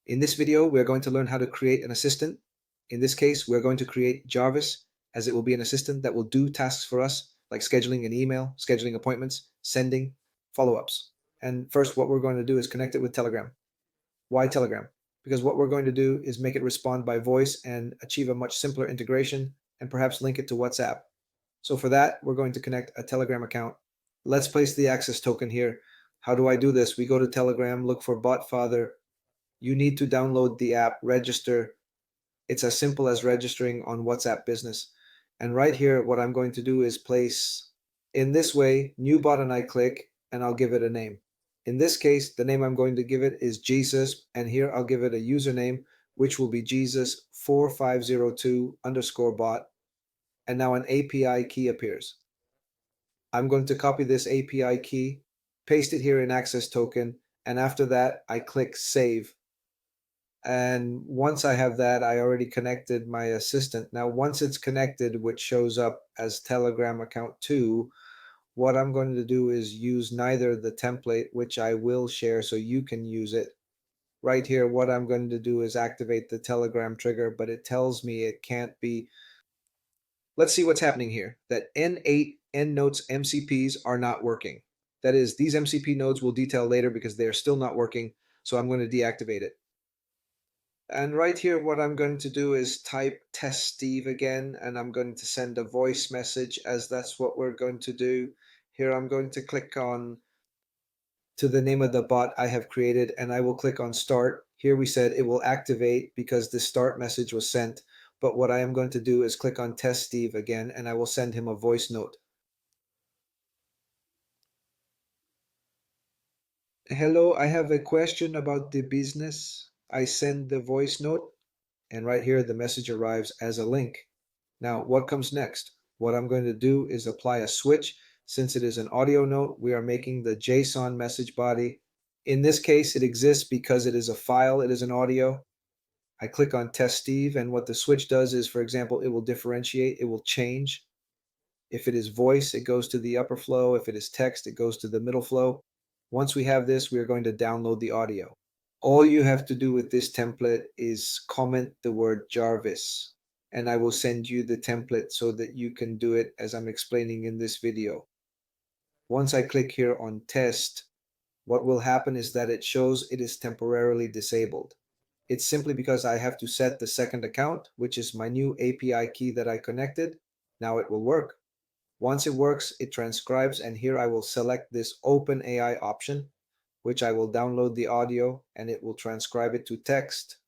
In this video, we're going to learn how to create an assistant. In this case, we're going to create Jarvis, as it will be an assistant that will do tasks for us, like scheduling an email, scheduling appointments, sending follow-ups. And first, what we're going to do is connect it with Telegram. Why Telegram? Because what we're going to do is make it respond by voice and achieve a much simpler integration and perhaps link it to WhatsApp. So for that, we're going to connect a Telegram account. Let's place the access token here. How do I do this? We go to Telegram, look for BotFather. You need to download the app, register. It's as simple as registering on WhatsApp Business. And right here, what I'm going to do is place, in this way, new bot, and I click, and I'll give it a name. In this case, the name I'm going to give it is Jesus, and here I'll give it a username, which will be Jesus4502 underscore bot. And now an API key appears. I'm going to copy this API key, paste it here in access token, and after that, I click save. And once I have that, I already connected my assistant. Now, once it's connected, which shows up as Telegram account 2, what I'm going to do is use neither the template, which I will share so you can use it. Right here, what I'm going to do is activate the Telegram trigger, but it tells me it can't be. Let's see what's happening here. That N8 EndNotes MCPs are not working. That is, these MCP nodes will detail later because they are still not working, so I'm going to deactivate it. And right here, what I'm going to do is type test Steve again, and I'm going to send a voice message, as that's what we're going to do. Here, I'm going to click on to the name of the bot I have created, and I will click on start. Here we said it will activate because the start message was sent. But what I am going to do is click on test Steve again, and I will send him a voice note. Hello, I have a question about the business. I send the voice note, and right here the message arrives as a link. Now, what comes next? What I'm going to do is apply a switch. Since it is an audio note, we are making the JSON message body. In this case, it exists because it is a file, it is an audio. I click on test Steve, and what the switch does is, for example, it will differentiate, it will change. If it is voice, it goes to the upper flow. If it is text, it goes to the middle flow. Once we have this, we are going to download the audio. All you have to do with this template is comment the word Jarvis, and I will send you the template so that you can do it as I'm explaining in this video. Once I click here on test, what will happen is that it shows it is temporarily disabled. It's simply because I have to set the second account, which is my new API key that I connected. Now it will work. Once it works, it transcribes, and here I will select this OpenAI option, which I will download the audio, and it will transcribe it to text.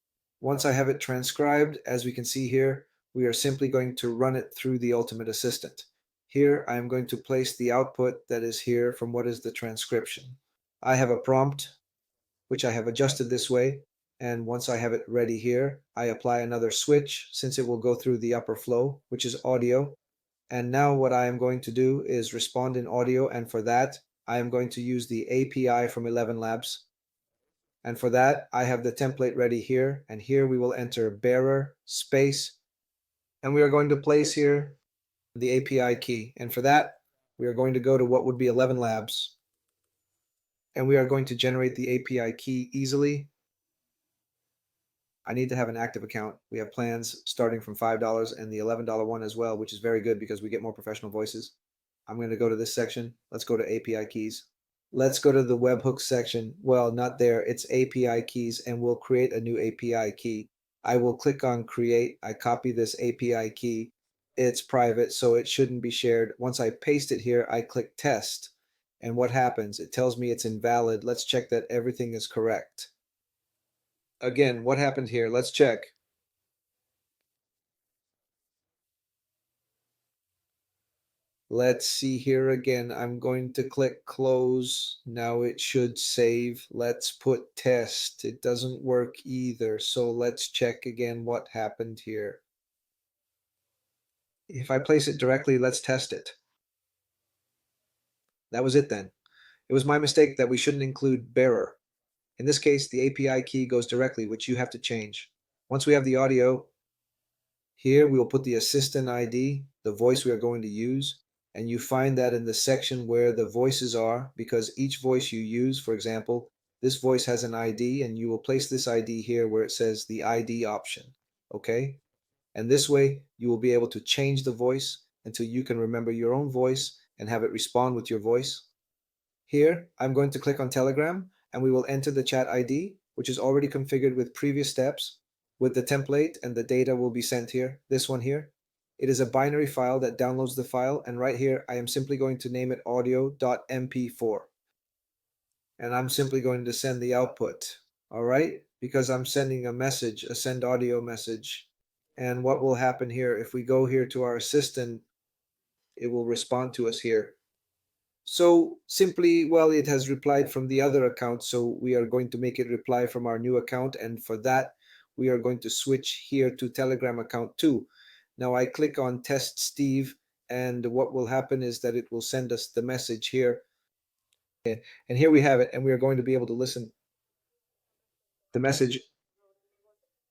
Once I have it transcribed, as we can see here, we are simply going to run it through the Ultimate Assistant. Here, I am going to place the output that is here from what is the transcription. I have a prompt, which I have adjusted this way, and once I have it ready here, I apply another switch, since it will go through the upper flow, which is audio. And now what I am going to do is respond in audio, and for that, I am going to use the API from 11 Labs. And for that, I have the template ready here, and here we will enter bearer, space, and we are going to place here the API key. And for that, we are going to go to what would be 11 Labs, and we are going to generate the API key easily. I need to have an active account. We have plans starting from $5 and the $11 one as well, which is very good because we get more professional voices. I'm going to go to this section. Let's go to API keys. Let's go to the webhook section. Well, not there. It's API keys, and we'll create a new API key. I will click on create. I copy this API key. It's private, so it shouldn't be shared. Once I paste it here, I click test. And what happens? It tells me it's invalid. Let's check that everything is correct. Again, what happened here? Let's check. Let's see here again. I'm going to click close. Now it should save. Let's put test. It doesn't work either. So let's check again what happened here. If I place it directly, let's test it. That was it then. It was my mistake that we shouldn't include bearer. In this case, the API key goes directly, which you have to change. Once we have the audio, here we will put the assistant ID, the voice we are going to use, and you find that in the section where the voices are, because each voice you use, for example, this voice has an ID, and you will place this ID here where it says the ID option. Okay? And this way, you will be able to change the voice until you can remember your own voice and have it respond with your voice. Here, I'm going to click on Telegram, and we will enter the chat ID, which is already configured with previous steps, with the template, and the data will be sent here, this one here. It is a binary file that downloads the file, and right here, I am simply going to name it audio.mp4. And I'm simply going to send the output, all right? Because I'm sending a message, a send audio message. And what will happen here, if we go here to our assistant, it will respond to us here. So simply, well, it has replied from the other account, so we are going to make it reply from our new account, and for that, we are going to switch here to Telegram account 2. Now I click on Test Steve, and what will happen is that it will send us the message here. And here we have it, and we are going to be able to listen the message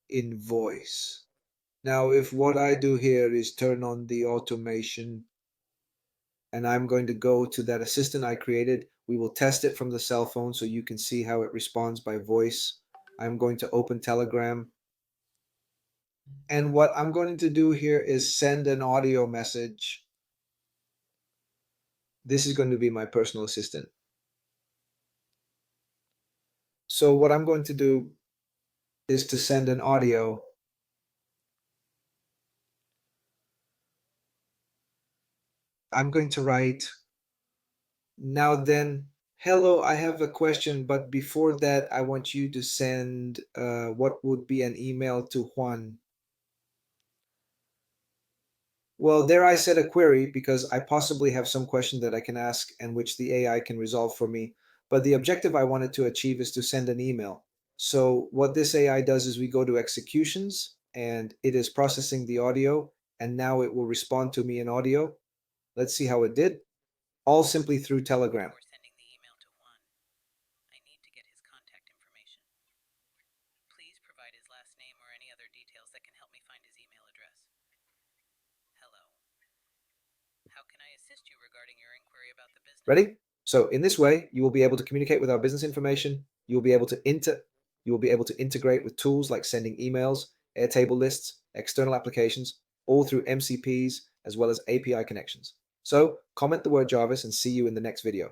in voice. Now, if what I do here is turn on the automation, and I'm going to go to that assistant I created, we will test it from the cell phone so you can see how it responds by voice. I'm going to open Telegram. And what I'm going to do here is send an audio message. This is going to be my personal assistant. So what I'm going to do is to send an audio. I'm going to write, now then, hello, I have a question, but before that, I want you to send what would be an email to Juan. Well, there I said a query because I possibly have some question that I can ask and which the AI can resolve for me. But the objective I wanted to achieve is to send an email. So what this AI does is we go to executions, and it is processing the audio, and now it will respond to me in audio. Let's see how it did. All simply through Telegram. Before sending the email to Juan, I need to get his contact information. Please provide his last name or any other details that can help me find his email address. Hello. How can I assist you regarding your inquiry about the business? Ready? So in this way, you will be able to communicate with our business information. You will be able to integrate with tools like sending emails, Airtable lists, external applications, all through MCPs as well as API connections. So comment the word Jarvis and see you in the next video.